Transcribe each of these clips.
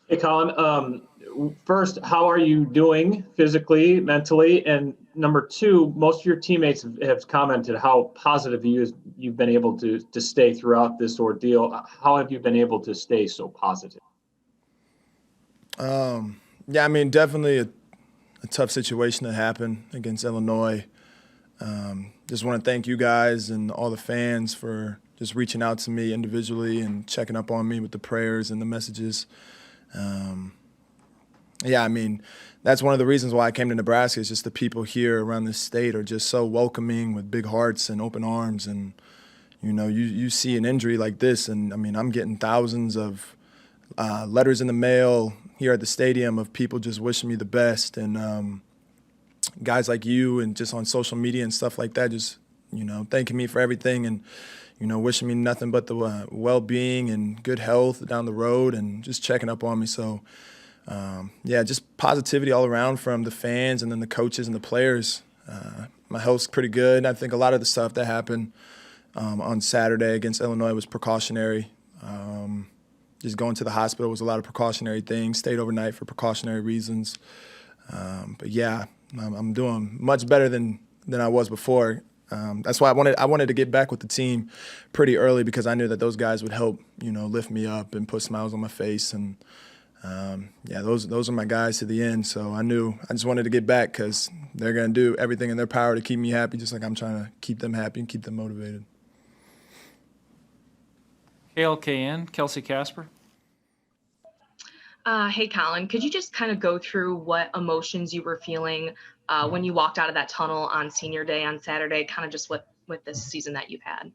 Hey, Colin. First, how are you doing physically, mentally? And number two, most of your teammates have commented how positive you've been able to stay throughout this ordeal. How have you been able to stay so positive? Yeah, I mean, definitely a tough situation that happened against Illinois. Just want to thank you guys and all the fans for just reaching out to me individually and checking up on me with the prayers and the messages. Um, yeah, I mean, that's one of the reasons why I came to Nebraska is just the people here around this state are just so welcoming with big hearts and open arms. And, you see an injury like this, and I mean, I'm getting thousands of letters in the mail here at the stadium of people just wishing me the best. And guys like you and just on social media and stuff like that, just, thanking me for everything and, wishing me nothing but the well-being and good health down the road and just checking up on me. So, yeah, just positivity all around from the fans and then the coaches and the players. My health's pretty good. I think a lot of the stuff that happened on Saturday against Illinois was precautionary. Just going to the hospital was a lot of precautionary things. Stayed overnight for precautionary reasons. But yeah, I'm doing much better than I was before. That's why I wanted to get back with the team pretty early because I knew that those guys would help, lift me up and put smiles on my face. And yeah, those are my guys to the end. So I knew I just wanted to get back because they're gonna do everything in their power to keep me happy, just like I'm trying to keep them happy and keep them motivated. KLKN, Kelsey Casper. Hey, Colin, could you just kind of go through what emotions you were feeling when you walked out of that tunnel on senior day on Saturday, kind of just with this season that you've had?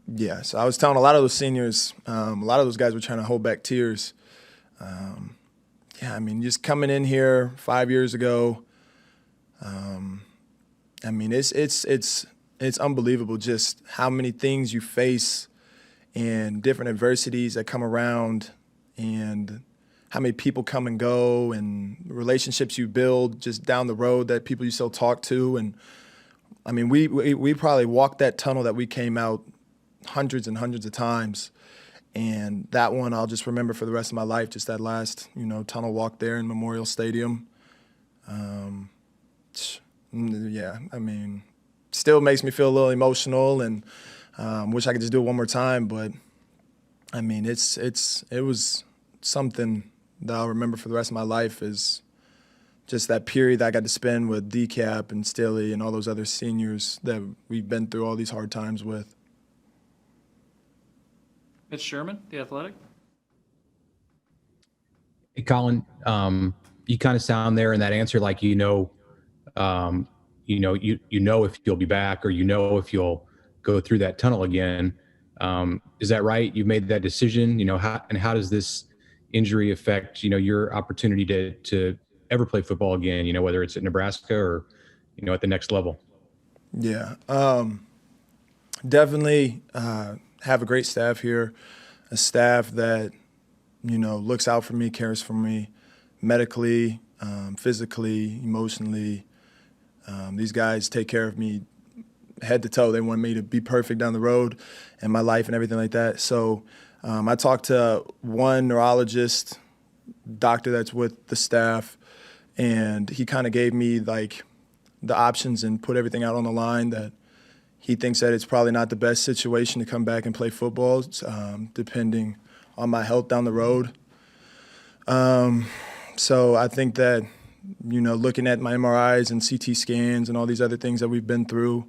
Yeah, so I was telling a lot of those seniors, a lot of those guys were trying to hold back tears. Yeah, I mean, just coming in here 5 years ago, I mean, it's unbelievable just how many things you face and different adversities that come around and how many people come and go and relationships you build just down the road that people you still talk to. And I mean, we probably walked that tunnel that we came out hundreds and hundreds of times. And that one I'll just remember for the rest of my life, just that last, tunnel walk there in Memorial Stadium. Yeah, I mean, still makes me feel a little emotional and wish I could just do it one more time. But I mean, it was something that I'll remember for the rest of my life is just that period that I got to spend with DCAP and Stilly and all those other seniors that we've been through all these hard times with. Mitch Sherman, The Athletic. Hey, Colin, you kind of sound there in that answer like if you'll be back or if you'll go through that tunnel again. Is that right? You've made that decision. How does this injury affect your opportunity to ever play football again? Whether it's at Nebraska or at the next level. Yeah, definitely have a great staff here, a staff that looks out for me, cares for me, medically, physically, emotionally. These guys take care of me head to toe. They want me to be perfect down the road in my life and everything like that. So I talked to one neurologist, doctor that's with the staff, and he kind of gave me like the options and put everything out on the line that he thinks that it's probably not the best situation to come back and play football, depending on my health down the road. So I think that, looking at my MRIs and CT scans and all these other things that we've been through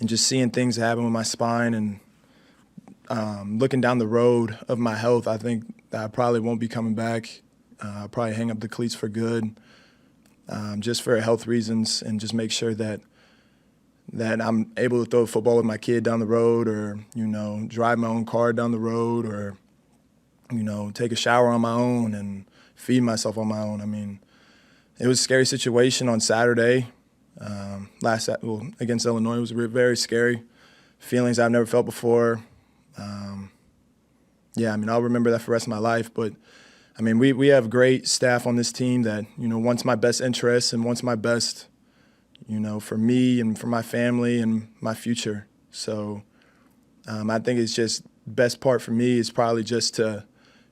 and just seeing things happen with my spine and looking down the road of my health, I think that I probably won't be coming back. I'll probably hang up the cleats for good, just for health reasons and just make sure that I'm able to throw a football with my kid down the road or, drive my own car down the road or, take a shower on my own and feed myself on my own. I mean, it was a scary situation on Saturday. Against Illinois, it was very scary. Feelings I've never felt before. Yeah, I mean, I'll remember that for the rest of my life. But, I mean, we have great staff on this team that, wants my best interests and wants my best, for me and for my family and my future. So I think it's just best part for me is probably just to,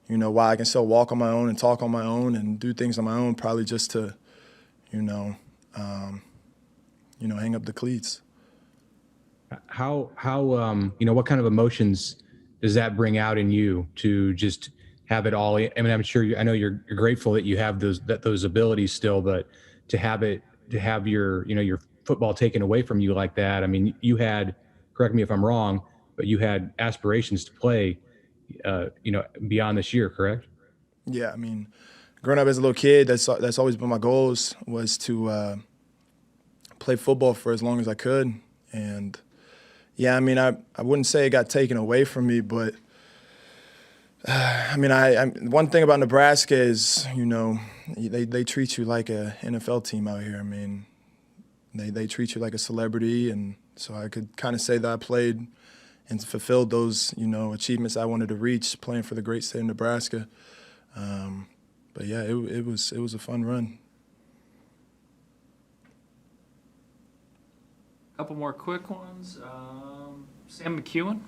while I can still walk on my own and talk on my own and do things on my own, probably just to, hang up the cleats. How what kind of emotions does that bring out in you to just have it all? I mean, I'm sure I know you're grateful that you have those abilities still, but to have your football taken away from you like that. I mean, you had, correct me if I'm wrong, but you had aspirations to play, beyond this year, correct? Yeah, I mean, growing up as a little kid, that's always been my goals, was to play football for as long as I could. And yeah, I mean, I wouldn't say it got taken away from me, but I mean, one thing about Nebraska is, they treat you like a NFL team out here. I mean, they treat you like a celebrity, and so I could kind of say that I played and fulfilled those, achievements I wanted to reach playing for the great state of Nebraska. But yeah, it was a fun run. Couple more quick ones. Sam McEwen.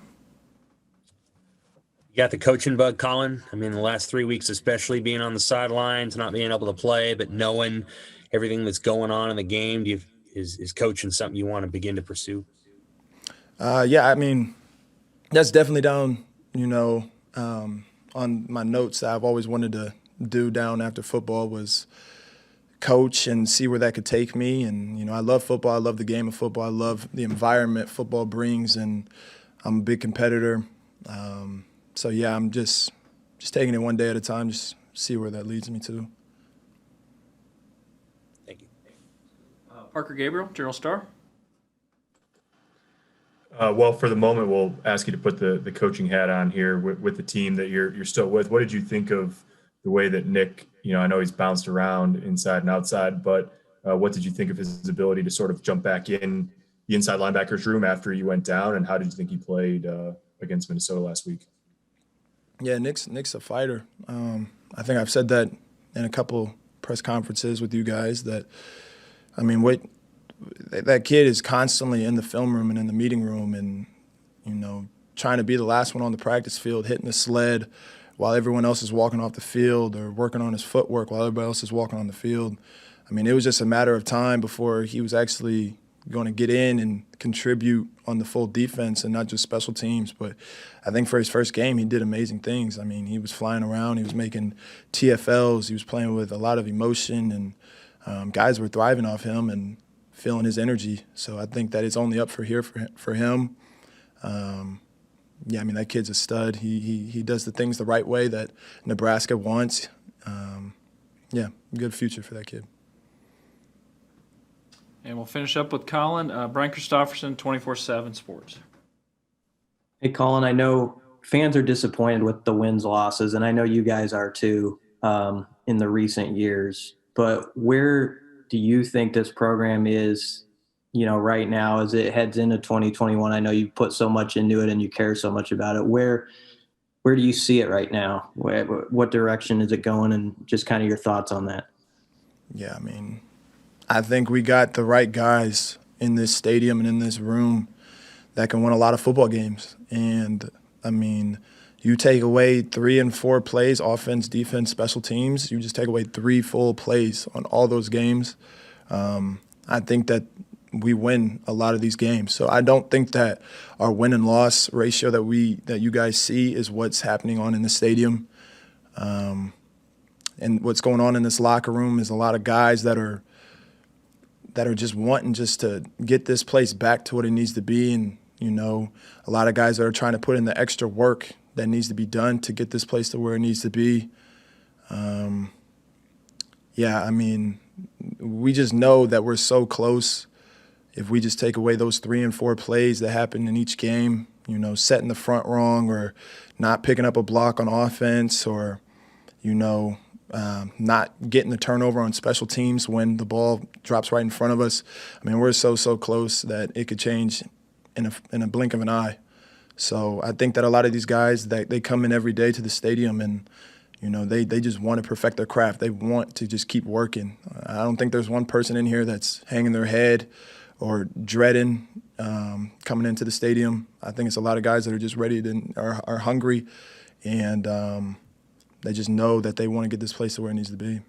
You got the coaching bug, Colin. I mean, the last 3 weeks, especially being on the sidelines, not being able to play, but knowing everything that's going on in the game. Is coaching something you want to begin to pursue? Yeah, I mean, that's definitely down, on my notes that I've always wanted to do down after football was coach and see where that could take me. And, I love football. I love the game of football. I love the environment football brings, and I'm a big competitor. So, yeah, I'm just taking it one day at a time, just see where that leads me to. Thank you. Parker Gabriel, Journal Star. Well, for the moment, we'll ask you to put the coaching hat on here with the team that you're still with. What did you think of the way that Nick, I know he's bounced around inside and outside, but what did you think of his ability to sort of jump back in the inside linebackers room after you went down, and how did you think he played against Minnesota last week? Yeah, Nick's a fighter. I think I've said that in a couple press conferences with you guys that, I mean, that kid is constantly in the film room and in the meeting room and, trying to be the last one on the practice field, hitting the sled while everyone else is walking off the field, or working on his footwork while everybody else is walking on the field. I mean, it was just a matter of time before he was actually going to get in and contribute on the full defense and not just special teams. But I think for his first game, he did amazing things. I mean, he was flying around. He was making TFLs. He was playing with a lot of emotion, and guys were thriving off him and feeling his energy. So I think that it's only up for him. Yeah, I mean, that kid's a stud. He does the things the right way that Nebraska wants. Yeah, good future for that kid. And we'll finish up with Colin. Brian Christopherson, 24/7 Sports. Hey, Colin, I know fans are disappointed with the wins, losses, and I know you guys are too in the recent years. But where do you think this program is, right now as it heads into 2021? I know you put so much into it and you care so much about it. Where do you see it right now? What direction is it going, and just kind of your thoughts on that? Yeah, I mean, I think we got the right guys in this stadium and in this room that can win a lot of football games. And, I mean, you take away 3 and 4 plays, offense, defense, special teams, you just take away 3 full plays on all those games. I think that we win a lot of these games. So I don't think that our win and loss ratio that you guys see is what's happening in the stadium. And what's going on in this locker room is a lot of guys that are just wanting just to get this place back to what it needs to be. And, a lot of guys that are trying to put in the extra work that needs to be done to get this place to where it needs to be. Yeah, I mean, we just know that we're so close. If we just take away those 3 and 4 plays that happen in each game, setting the front wrong, or not picking up a block on offense, or, not getting the turnover on special teams when the ball drops right in front of us. I mean, we're so close that it could change in a blink of an eye. So I think that a lot of these guys, that they come in every day to the stadium and, they just want to perfect their craft. They want to just keep working. I don't think there's one person in here that's hanging their head or dreading coming into the stadium. I think it's a lot of guys that are just ready to are hungry, and they just know that they want to get this place to where it needs to be.